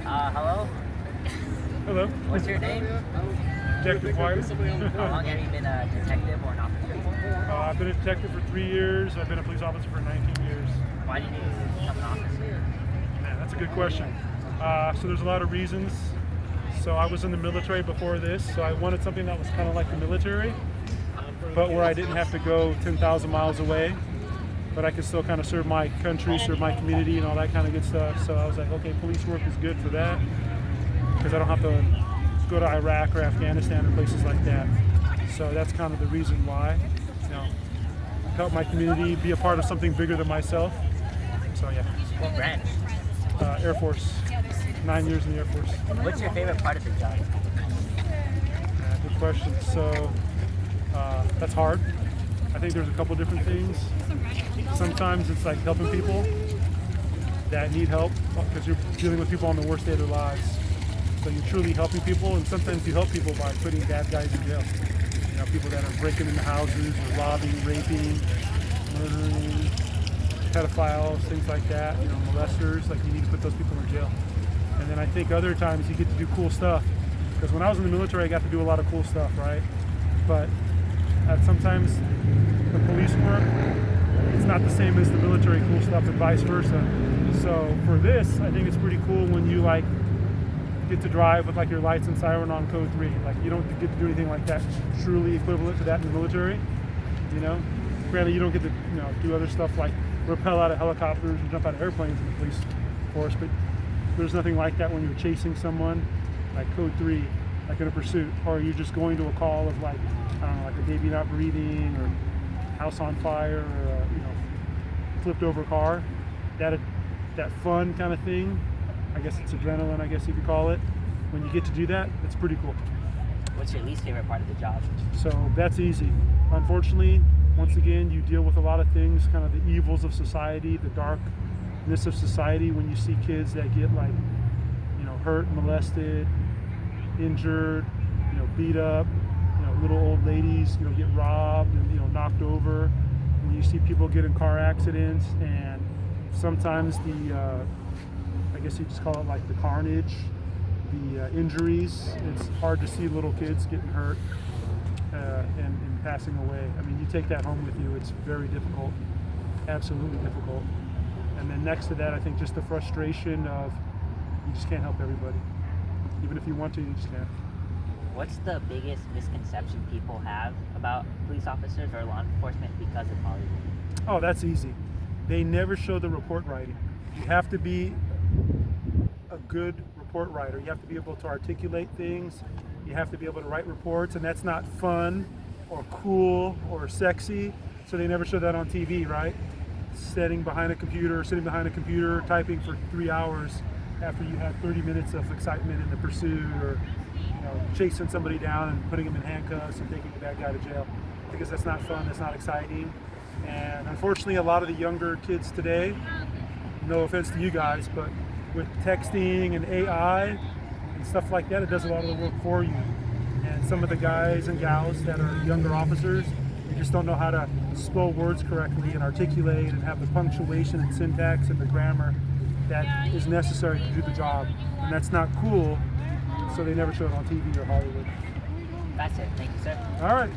Hello. Hello. What's your name? Detective White. How long have you been a detective or an officer? I've been a detective for 3 years. I've been a police officer for 19 years. Why did you become an officer? Man, that's a good question. So there's a lot of reasons. So I was in the military before this, so I wanted something that was kind of like the military, but where I didn't have to go 10,000 miles away, but I could still kind of serve my country, serve my community, and all that kind of good stuff. So I was like, okay, police work is good for that, because I don't have to go to Iraq or Afghanistan or places like that. So that's kind of the reason why. Help my community, be a part of something bigger than myself. So yeah. What branch? Air Force. 9 years in the Air Force. What's your favorite part of the job? Good question. So that's hard. I think there's a couple different things. Sometimes it's like helping people that need help, because you're dealing with people on the worst day of their lives. So you're truly helping people, and sometimes you help people by putting bad guys in jail. People that are breaking into houses or robbing, raping, murdering, pedophiles, things like that, molesters. Like, you need to put those people in jail. And then I think other times you get to do cool stuff. Because when I was in the military, I got to do a lot of cool stuff, right? But sometimes the police work, it's not the same as the military cool stuff, and vice versa. So for this, I think it's pretty cool when you get to drive with your lights and siren on code 3. You don't get to do anything like that truly equivalent to that in the military. Granted, you don't get to do other stuff like rappel out of helicopters and jump out of airplanes in the police force, but there's nothing like that when you're chasing someone, like code 3, like in a pursuit, or you're just going to a call of like a baby not breathing, or house on fire, or a flipped over car. That fun kind of thing. I guess it's adrenaline, I guess you could call it. When you get to do that, it's pretty cool. What's your least favorite part of the job? So that's easy. Unfortunately, once again, you deal with a lot of things, kind of the evils of society, the darkness of society, when you see kids that get hurt, molested, injured, beat up, little old ladies, get robbed and, knocked over. When you see people get in car accidents, and sometimes I guess you just call it the carnage, the injuries. It's hard to see little kids getting hurt and passing away. I mean, you take that home with you, it's very difficult, absolutely difficult. And then next to that, I think just the frustration of you just can't help everybody. Even if you want to, you just can't. What's the biggest misconception people have about police officers or law enforcement because of Hollywood? Oh, that's easy. They never show the report writing. You have to be a good report writer. You have to be able to articulate things. You have to be able to write reports, and that's not fun or cool or sexy, so they never show that on TV, right? Sitting behind a computer, typing for 3 hours after you had 30 minutes of excitement in the pursuit, or chasing somebody down and putting them in handcuffs and taking a bad guy to jail, because that's not fun, that's not exciting. And unfortunately, a lot of the younger kids today, no offense to you guys, but with texting and AI and stuff like that, it does a lot of the work for you. And some of the guys and gals that are younger officers, they just don't know how to spell words correctly and articulate and have the punctuation and syntax and the grammar that is necessary to do the job. And that's not cool, so they never show it on TV or Hollywood. That's it. Thank you, sir. All right.